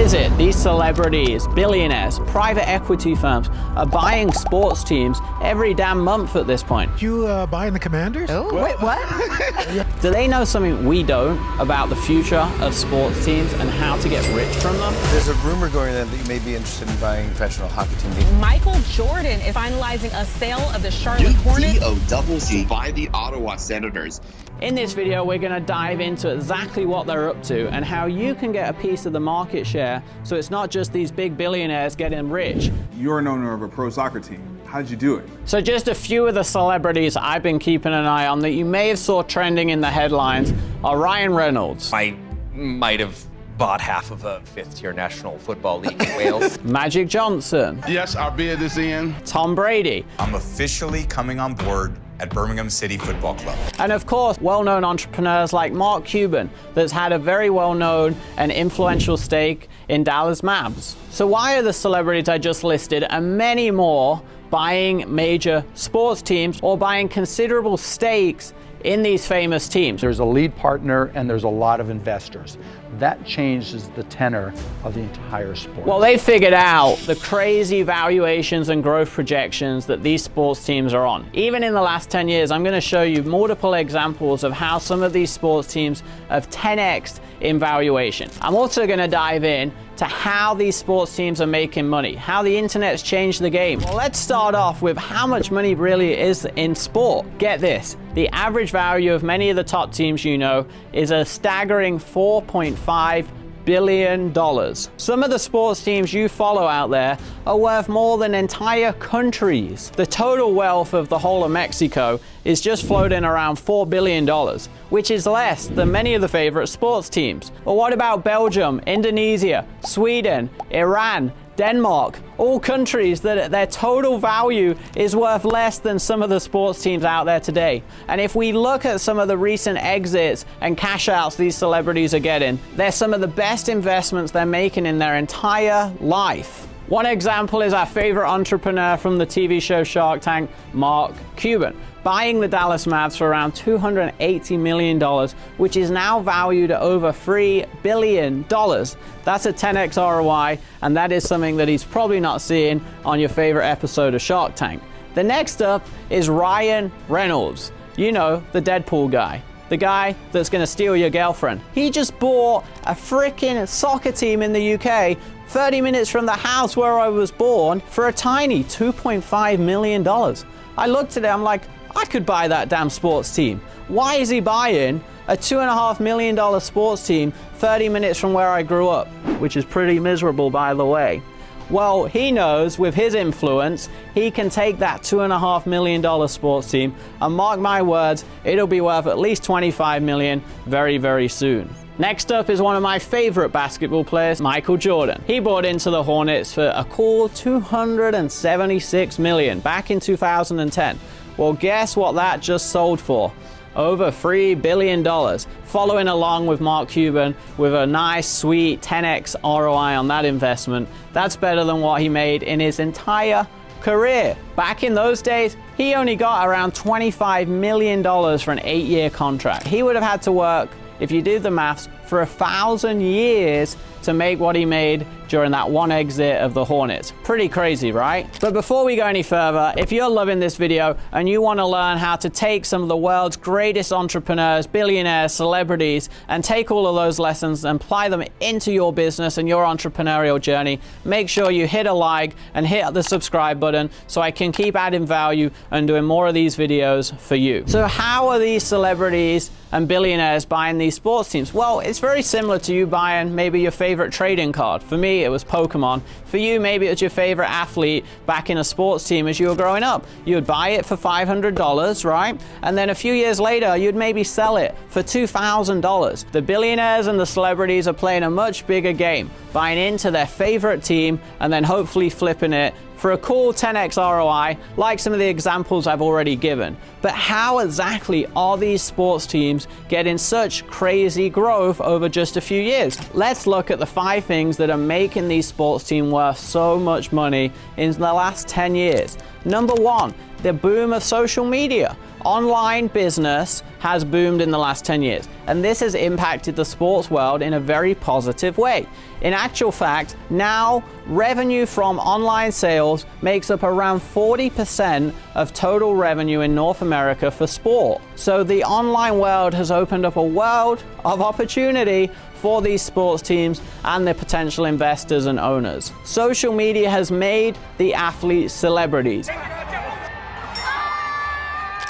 is it these celebrities, billionaires, private equity firms are buying sports teams every damn month at this point? You buying the Commanders? Oh, wait, what? Do they know something we don't about the future of sports teams and how to get rich from them? There's a rumor going on that you may be interested in buying a professional hockey team. Michael Jordan is finalizing a sale of the Charlotte Hornets. UDOCC by the Ottawa Senators. In this video, we're going to dive into exactly what they're up to and how you can get a piece of the market share so it's not just these big billionaires getting rich. You're an owner of a pro soccer team. How did you do it? So just a few of the celebrities I've been keeping an eye on that you may have saw trending in the headlines are Ryan Reynolds. I might have bought half of a fifth-tier National Football League in Wales. Magic Johnson. Yes, our bid is in. Tom Brady. I'm officially coming on board at Birmingham City Football Club. And of course, well-known entrepreneurs like Mark Cuban that's had a very well-known and influential stake in Dallas Mavs. So why are the celebrities I just listed and many more buying major sports teams or buying considerable stakes in these famous teams? There's a lead partner and there's a lot of investors. That changes the tenor of the entire sport. Well, they figured out the crazy valuations and growth projections that these sports teams are on. Even in the last 10 years, I'm going to show you multiple examples of how some of these sports teams have 10x'd in valuation. I'm also going to dive in to how these sports teams are making money, how the internet's changed the game. Well, let's start off with how much money really is in sport. Get this, the average value of many of the top teams you know is a staggering $4.5 billion. Some of the sports teams you follow out there are worth more than entire countries. The total wealth of the whole of Mexico is just floating around $4 billion, which is less than many of the favorite sports teams. But what about Belgium, Indonesia, Sweden, Iran, Denmark, all countries that their total value is worth less than some of the sports teams out there today. And if we look at some of the recent exits and cash outs these celebrities are getting, they're some of the best investments they're making in their entire life. One example is our favorite entrepreneur from the TV show Shark Tank, Mark Cuban, buying the Dallas Mavs for around $280 million, which is now valued at over $3 billion. That's a 10x ROI, and that is something that he's probably not seeing on your favorite episode of Shark Tank. The next up is Ryan Reynolds. You know, the Deadpool guy. The guy that's gonna steal your girlfriend. He just bought a freaking soccer team in the UK 30 minutes from the house where I was born for a tiny $2.5 million. I looked at it, I'm like, I could buy that damn sports team. Why is he buying a $2.5 million sports team 30 minutes from where I grew up? Which is pretty miserable, by the way. Well, he knows with his influence, he can take that $2.5 million sports team and mark my words, it'll be worth at least $25 million very, very soon. Next up is one of my favorite basketball players, Michael Jordan. He bought into the Hornets for a cool $276 million back in 2010. Well, guess what that just sold for? Over $3 billion, following along with Mark Cuban with a nice, sweet 10x ROI on that investment. That's better than what he made in his entire career. Back in those days, he only got around $25 million for an 8-year contract. He would have had to work, if you do the maths, for 1,000 years to make what he made during that one exit of the Hornets. Pretty crazy, right? But before we go any further, if you're loving this video and you want to learn how to take some of the world's greatest entrepreneurs, billionaires, celebrities, and take all of those lessons and apply them into your business and your entrepreneurial journey, make sure you hit a like and hit the subscribe button so I can keep adding value and doing more of these videos for you. So how are these celebrities and billionaires buying these sports teams? Well, it's very similar to you buying maybe your favorite trading card. For me, it was Pokemon. For you, maybe it was your favorite athlete back in a sports team as you were growing up. You would buy it for $500, right? And then a few years later, you'd maybe sell it for $2,000. The billionaires and the celebrities are playing a much bigger game, buying into their favorite team and then hopefully flipping it for a cool 10x ROI, like some of the examples I've already given. But how exactly are these sports teams getting such crazy growth over just a few years? Let's look at the 5 things that are making these sports teams worth so much money in the last 10 years. Number 1, the boom of social media. Online business has boomed in the last 10 years, and this has impacted the sports world in a very positive way. In actual fact, now revenue from online sales makes up around 40% of total revenue in North America for sport. So the online world has opened up a world of opportunity for these sports teams and their potential investors and owners. Social media has made the athletes celebrities.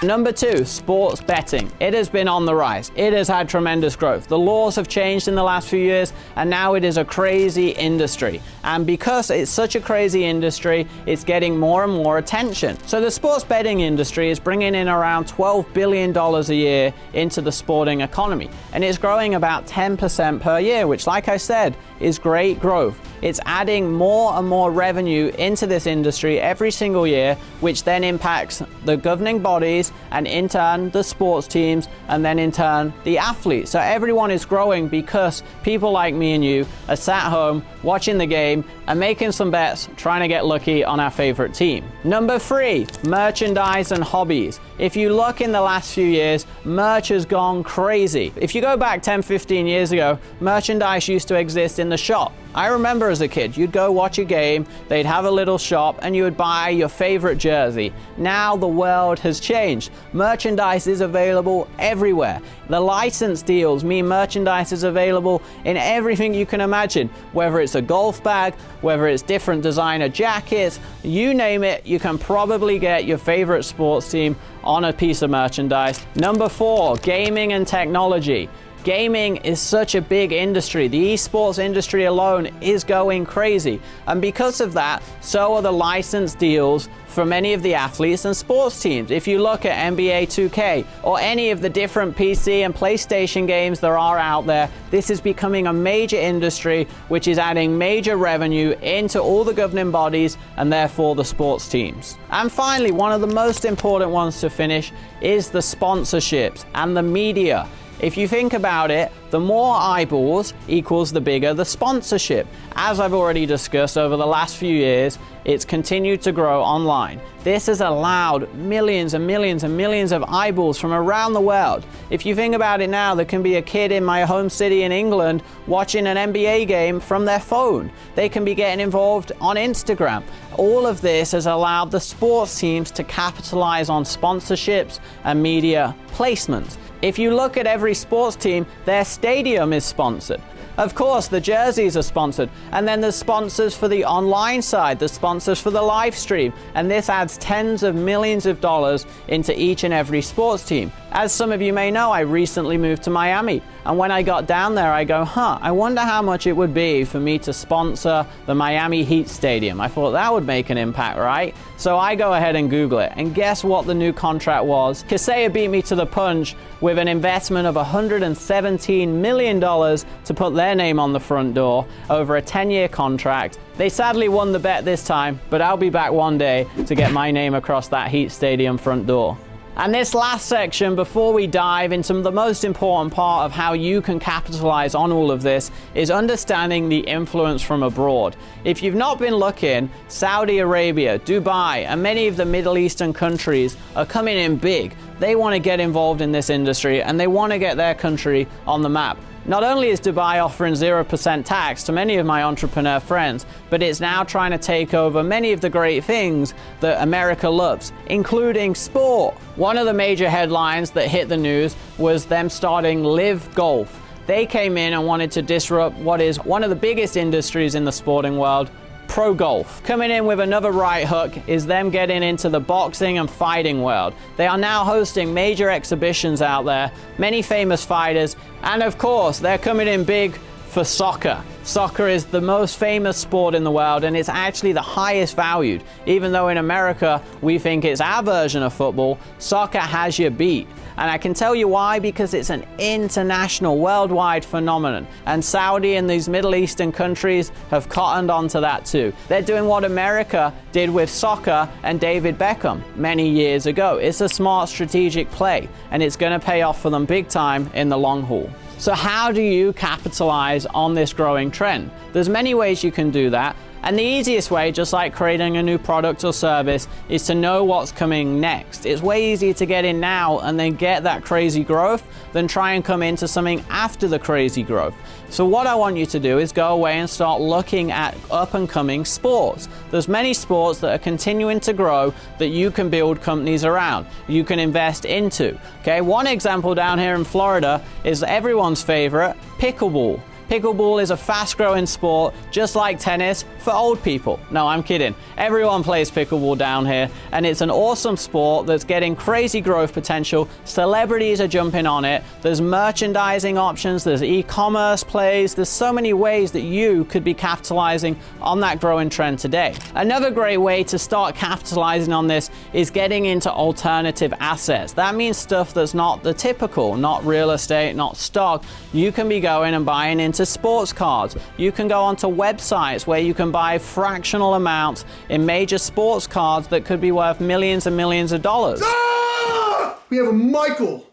Number 2, sports betting. It has been on the rise. It has had tremendous growth. The laws have changed in the last few years, and now it is a crazy industry. And because it's such a crazy industry, it's getting more and more attention. So the sports betting industry is bringing in around $12 billion a year into the sporting economy. And it's growing about 10% per year, which, like I said, is great growth. It's adding more and more revenue into this industry every single year, which then impacts the governing bodies and in turn the sports teams and then in turn the athletes. So everyone is growing because people like me and you are sat home watching the game and making some bets, trying to get lucky on our favorite team. Number 3, merchandise and hobbies. If you look in the last few years, merch has gone crazy. If you go back 10-15 years ago, merchandise used to exist in the shop. I remember as a kid, you'd go watch a game, they'd have a little shop, and you would buy your favorite jersey. Now the world has changed. Merchandise is available everywhere. The license deals mean merchandise is available in everything you can imagine, whether it's a golf bag, whether it's different designer jackets, you name it, you can probably get your favorite sports team on a piece of merchandise. Number 4, gaming and technology. Gaming is such a big industry. The esports industry alone is going crazy. And because of that, so are the license deals for many of the athletes and sports teams. If you look at NBA 2K or any of the different PC and PlayStation games there are out there, this is becoming a major industry which is adding major revenue into all the governing bodies and therefore the sports teams. And finally, one of the most important ones to finish is the sponsorships and the media. If you think about it, the more eyeballs equals the bigger the sponsorship. As I've already discussed over the last few years, it's continued to grow online. This has allowed millions and millions and millions of eyeballs from around the world. If you think about it now, there can be a kid in my home city in England watching an NBA game from their phone. They can be getting involved on Instagram. All of this has allowed the sports teams to capitalize on sponsorships and media placements. If you look at every sports team, their stadium is sponsored. Of course, the jerseys are sponsored, and then there's sponsors for the online side, the sponsors for the live stream, and this adds tens of millions of dollars into each and every sports team. As some of you may know, I recently moved to Miami, and when I got down there, I go, I wonder how much it would be for me to sponsor the Miami Heat Stadium. I thought that would make an impact, right? So I go ahead and Google it, and guess what the new contract was? Kaseya beat me to the punch with an investment of $117 million to put their name on the front door over a 10-year contract. They sadly won the bet this time, but I'll be back one day to get my name across that Heat Stadium front door. And this last section, before we dive into the most important part of how you can capitalize on all of this, is understanding the influence from abroad. If you've not been looking, Saudi Arabia, Dubai, and many of the Middle Eastern countries are coming in big. They want to get involved in this industry and they want to get their country on the map. Not only is Dubai offering 0% tax to many of my entrepreneur friends, but it's now trying to take over many of the great things that America loves, including sport. One of the major headlines that hit the news was them starting Live Golf. They came in and wanted to disrupt what is one of the biggest industries in the sporting world, pro golf. Coming in with another right hook is them getting into the boxing and fighting world. They are now hosting major exhibitions out there, many famous fighters, and of course, they're coming in big for soccer. Soccer is the most famous sport in the world, and it's actually the highest valued. Even though in America, we think it's our version of football, soccer has you beat. And I can tell you why, because it's an international, worldwide phenomenon. And Saudi and these Middle Eastern countries have cottoned onto that too. They're doing what America did with soccer and David Beckham many years ago. It's a smart strategic play, and it's going to pay off for them big time in the long haul. So how do you capitalize on this growing trend? There's many ways you can do that. And the easiest way, just like creating a new product or service, is to know what's coming next. It's way easier to get in now and then get that crazy growth than try and come into something after the crazy growth. So what I want you to do is go away and start looking at up and coming sports. There's many sports that are continuing to grow that you can build companies around, you can invest into. Okay, one example down here in Florida is everyone's favorite, pickleball. Pickleball is a fast-growing sport, just like tennis, for old people. No, I'm kidding. Everyone plays pickleball down here, and it's an awesome sport that's getting crazy growth potential. Celebrities are jumping on it. There's merchandising options, there's e-commerce plays. There's so many ways that you could be capitalizing on that growing trend today. Another great way to start capitalizing on this is getting into alternative assets. That means stuff that's not the typical, not real estate, not stock. You can be going and buying into sports cards. You can go onto websites where you can buy fractional amounts in major sports cards that could be worth millions and millions of dollars. Ah! We have a Michael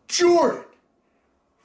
Jordan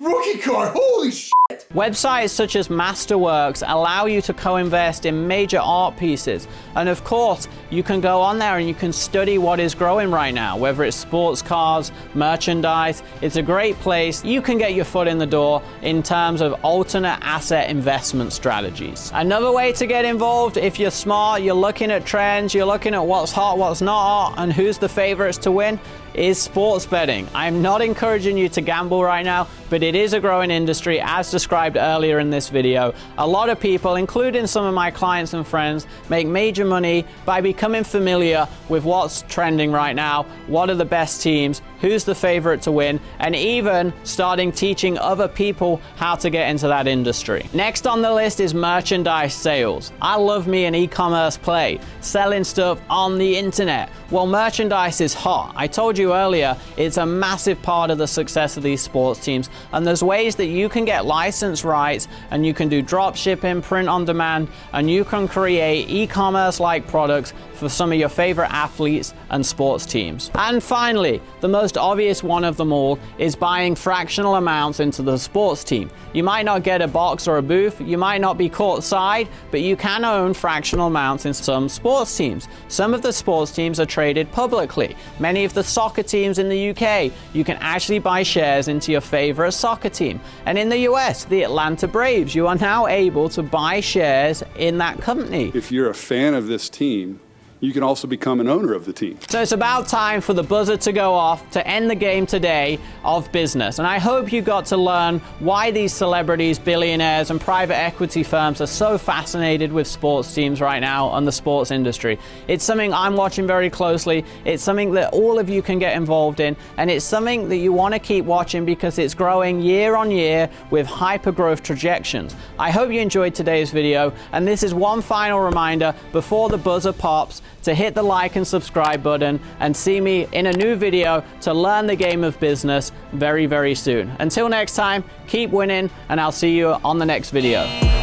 rookie card. Holy shit! Websites such as Masterworks allow you to co-invest in major art pieces. And of course, you can go on there and you can study what is growing right now, whether it's sports cars, merchandise. It's a great place. You can get your foot in the door in terms of alternate asset investment strategies. Another way to get involved, if you're smart, you're looking at trends, you're looking at what's hot, what's not hot, and who's the favorites to win, is sports betting. I'm not encouraging you to gamble right now, but it is a growing industry as described earlier in this video. A lot of people, including some of my clients and friends, make major money by becoming familiar with what's trending right now, what are the best teams, who's the favorite to win, and even starting teaching other people how to get into that industry. Next on the list is merchandise sales. I love me an e-commerce play, selling stuff on the internet. Well, merchandise is hot. I told you earlier, it's a massive part of the success of these sports teams, and there's ways that you can get license rights and you can do drop shipping, print on demand, and you can create e-commerce like products for some of your favorite athletes and sports teams. And finally, the most obvious one of them all is buying fractional amounts into the sports team. You might not get a box or a booth, you might not be courtside, but you can own fractional amounts in some sports teams. Some of the sports teams are traded publicly. Many of the soccer teams in the UK, you can actually buy shares into your favorite soccer team. And in the US, the Atlanta Braves, you are now able to buy shares in that company. If you're a fan of this team, you can also become an owner of the team. So it's about time for the buzzer to go off to end the game today of business. And I hope you got to learn why these celebrities, billionaires, and private equity firms are so fascinated with sports teams right now and the sports industry. It's something I'm watching very closely. It's something that all of you can get involved in. And it's something that you want to keep watching because it's growing year on year with hyper growth projections. I hope you enjoyed today's video. And this is one final reminder before the buzzer pops to hit the like and subscribe button and see me in a new video to learn the game of business very, very soon. Until next time, keep winning, and I'll see you on the next video.